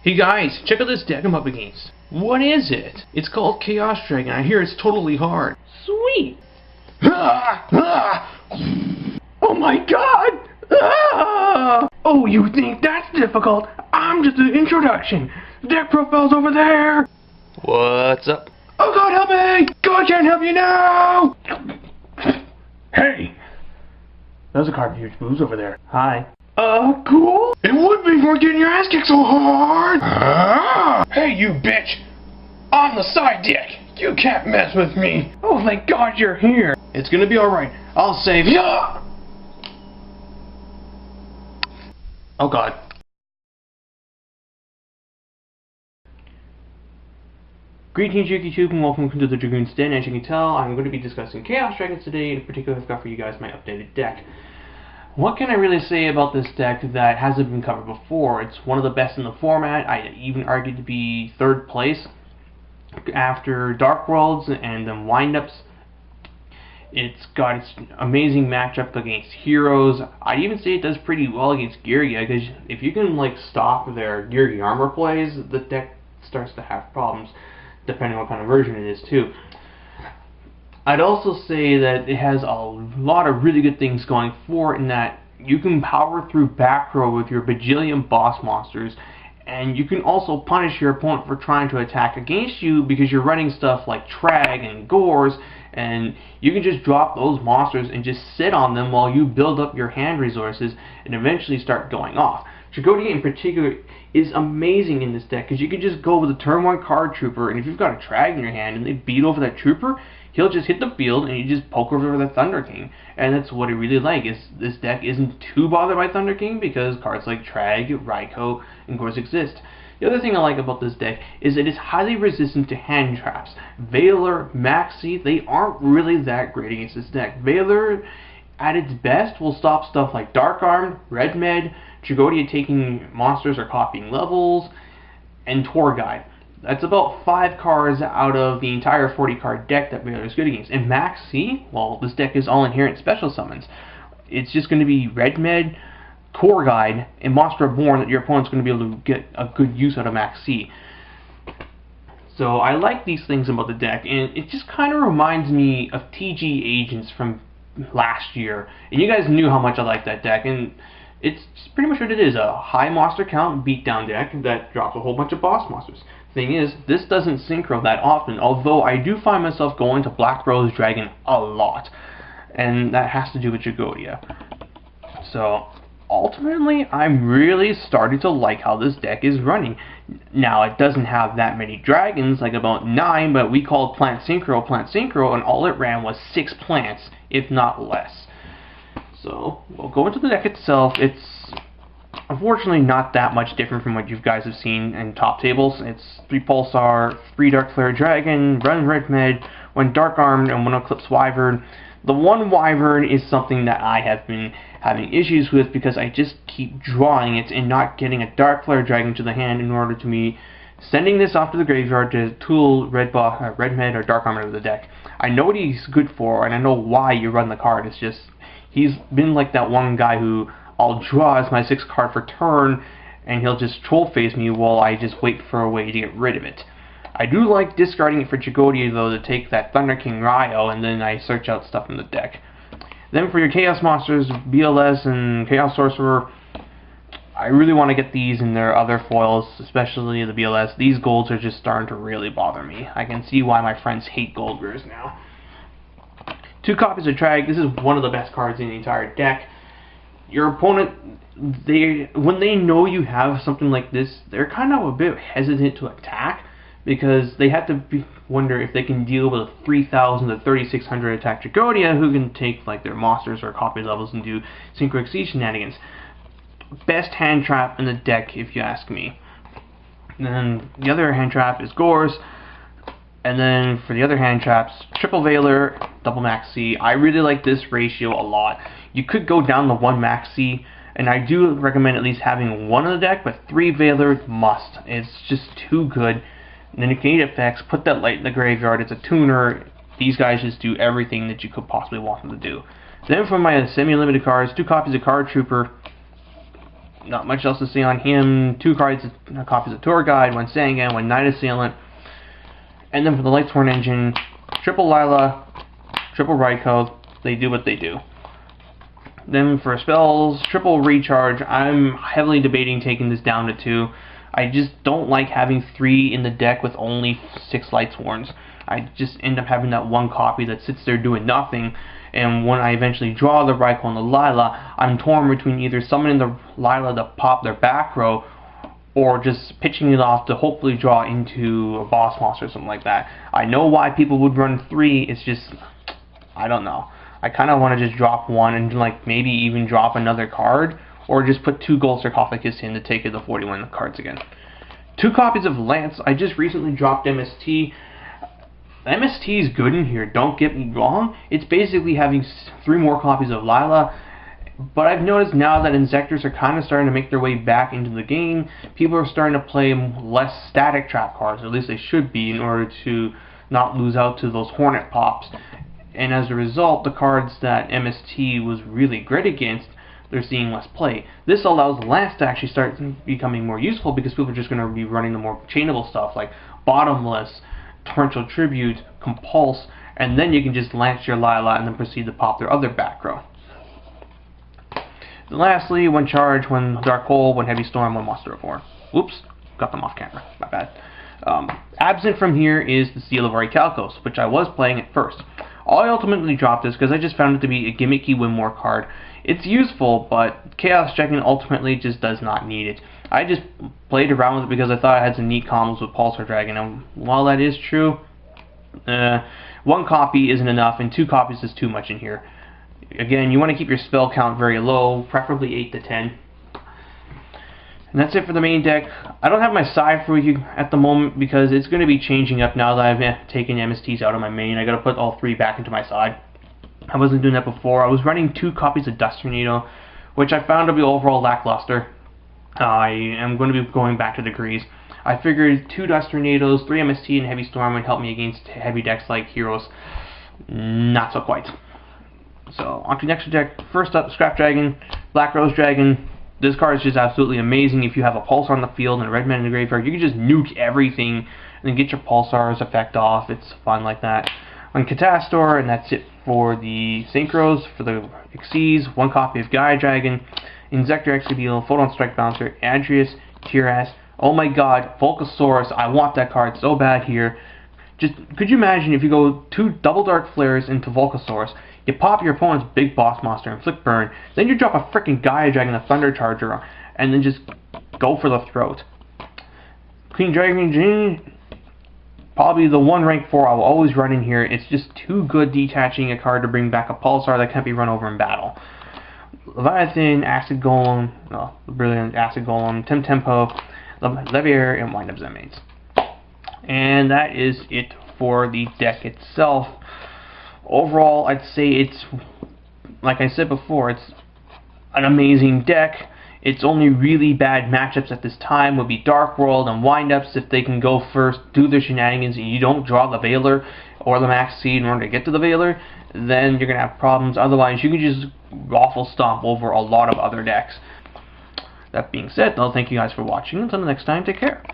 Hey guys, check out this deck I'm up against. What is it? It's called Chaos Dragon. I hear it's totally hard. Sweet! Oh my god! Oh, you think that's difficult? I'm just an introduction. Deck profile's over there. What's up? Oh god, help me! God can't help you now! Hey! There's a card of huge moves over there. Hi. Cool? It would be for getting your ass kicked so hard! Hey, you bitch! On the side deck! You can't mess with me! Oh, thank God you're here! It's gonna be alright. I'll save ya! Oh God. Greetings, YouTube, and welcome to the Dragoon's Den. As you can tell, I'm going to be discussing Chaos Dragons today. In particular, I've got for you guys my updated deck. What can I really say about this deck that hasn't been covered before? It's one of the best in the format. I even argue to be third place after Dark Worlds and then Windups. It's got its amazing matchup against heroes. I'd even say it does pretty well against Girya, because if you can like stop their Girya armor plays, the deck starts to have problems, depending on what kind of version it is too. I'd also say that it has a lot of really good things going for it in that you can power through back row with your bajillion boss monsters, and you can also punish your opponent for trying to attack against you because you're running stuff like Trag and Gores, and you can just drop those monsters and just sit on them while you build up your hand resources and eventually start going off. Tragodia in particular is amazing in this deck because you can just go with a turn 1 card trooper, and if you've got a Trag in your hand and they beat over that trooper, he'll just hit the field and you just poke over the Thunder King. And that's what I really like, is this deck isn't too bothered by Thunder King because cards like Trag, Raikou, and Gores exist. The other thing I like about this deck is it is highly resistant to hand traps. Valor, Maxi, they aren't really that great against this deck. Valor, at its best, will stop stuff like Dark Arm, Red Med, Tragodia taking monsters or copying levels, and Tour Guide. That's about 5 cards out of the entire 40 card deck that Valor is good against. And Maxi, well, this deck is all inherent special summons. It's just going to be Red Med, Tour Guide, and Monster Reborn that your opponent's going to be able to get a good use out of Maxi. So I like these things about the deck, and it just kind of reminds me of TG Agents from last year. And you guys knew how much I liked that deck, and it's pretty much what it is, a high monster count beatdown deck that drops a whole bunch of boss monsters. Thing is, this doesn't synchro that often, although I do find myself going to Black Rose Dragon a lot, and that has to do with Tragodia. So ultimately, I'm really starting to like how this deck is running. Now, it doesn't have that many dragons, like about 9, but we called Plant Synchro, and all it ran was 6 plants, if not less. So, we'll go into the deck itself. It's unfortunately not that much different from what you guys have seen in top tables. It's 3 Pulsar, 3 Dark Flare Dragon, 1 Red Med, 1 Dark Armed, and 1 Eclipse Wyvern. The 1 Wyvern is something that I have been having issues with because I just keep drawing it and not getting a Dark Flare Dragon to the hand in order to me sending this off to the graveyard to tool Red Med or Dark Armor to the deck. I know what he's good for, and I know why you run the card. It's just, he's been like that one guy who I'll draw as my 6th card for turn, and he'll just troll phase me while I just wait for a way to get rid of it. I do like discarding it for Tragodia though to take that Thunder King Ryo, and then I search out stuff in the deck. Then for your Chaos Monsters, BLS and Chaos Sorcerer, I really want to get these in their other foils, especially the BLS. These golds are just starting to really bother me. I can see why my friends hate gold rares now. 2 copies of Trag. This is one of the best cards in the entire deck. Your opponent, when they know you have something like this, they're kind of a bit hesitant to attack because they have to wonder if they can deal with a 3,000 to 3,600 attack Tragodia who can take like their monsters or copy levels and do Synchro Exceed shenanigans. Best hand trap in the deck, if you ask me. And then the other hand trap is Gores. And then for the other hand traps, triple Valor, double Maxi. I really like this ratio a lot. You could go down to 1 Maxi, and I do recommend at least having 1 in the deck, but 3 Valor must. It's just too good. And then negate effects, put that light in the graveyard. It's a tuner. These guys just do everything that you could possibly want them to do. Then for my semi-limited cards, 2 copies of Card Trooper. not much else to say on him. 2 cards, copies of Tour Guide, 1 Sangan, 1 Night Assailant. And then for the Lightsworn engine, triple Lila, triple Raikou, they do what they do. Then for spells, triple Recharge, I'm heavily debating taking this down to 2. I just don't like having 3 in the deck with only 6 Lightsworns. I just end up having that 1 copy that sits there doing nothing, and when I eventually draw the Raikou and the Lila, I'm torn between either summoning the Lila to pop their back row, or just pitching it off to hopefully draw into a boss monster or something like that. I know why people would run 3, it's just, I don't know. I kind of want to just drop 1 and like maybe even drop another card, or just put 2 Gold Sarcophagus in to take it to 41 cards again. 2 copies of Lance. I just recently dropped MST. MST is good in here, don't get me wrong. It's basically having 3 more copies of Lila. But I've noticed now that Insectors are kind of starting to make their way back into the game. People are starting to play less static trap cards, or at least they should be, in order to not lose out to those Hornet pops. And as a result, the cards that MST was really great against, they're seeing less play. This allows Lance to actually start becoming more useful, because people are just going to be running the more chainable stuff like Bottomless, Torrential Tribute, Compulse, and then you can just Lance your Lila and then proceed to pop their other back row. And lastly, 1 Charge, 1 Dark Hole, 1 Heavy Storm, 1 Monster of War. Whoops, got them off camera, my bad. Absent from here is the Seal of Orichalcos, which I was playing at first. I ultimately dropped this because I just found it to be a gimmicky win more card. It's useful, but Chaos Dragon ultimately just does not need it. I just played around with it because I thought I had some neat combos with Pulsar Dragon, and while that is true, 1 copy isn't enough, and 2 copies is too much in here. Again, you want to keep your spell count very low, preferably 8 to 10. And that's it for the main deck. I don't have my side for you at the moment because it's going to be changing up now that I've taken MSTs out of my main. I got to put all 3 back into my side. I wasn't doing that before. I was running 2 copies of Dust Tornado, which I found to be overall lackluster. I am going to be going back to degrees. I figured 2 Dust Tornadoes, 3 MST, and Heavy Storm would help me against heavy decks like Heroes. Not so quite. So, on to the next deck. First up, Scrap Dragon, Black Rose Dragon. This card is just absolutely amazing. If you have a Pulsar on the field and a red man in the graveyard, you can just nuke everything and then get your Pulsar's effect off. It's fun like that. On Catastor, and that's it for the Synchros. For the Xyz, 1 copy of Gaia Dragon, Insector Exabeel, Photon Strike Bouncer, Adrius, Tiras. Oh my god, Volcasaurus. I want that card so bad here. Just, could you imagine if you go 2 Double Dark Flares into Volcasaurus, you pop your opponent's big boss monster and Inflict Burn, then you drop a freaking Gaia Dragon, a Thunder Charger, and then just go for the throat. Queen Dragon Jin, probably the 1 rank 4 I will always run in here. It's just too good detaching a card to bring back a Pulsar that can't be run over in battle. Leviathan, Acid Golem, the brilliant Acid Golem, Tempo, Leviair, and Wind Up Zemates. And that is it for the deck itself. Overall, I'd say it's, like I said before, it's an amazing deck. Its only really bad matchups at this time would be Dark World and Wind-Ups. If they can go first, do their shenanigans, and you don't draw the Veiler or the Max Seed in order to get to the Veiler, then you're going to have problems. Otherwise, you can just raffle stomp over a lot of other decks. That being said, though, thank you guys for watching. Until the next time, take care.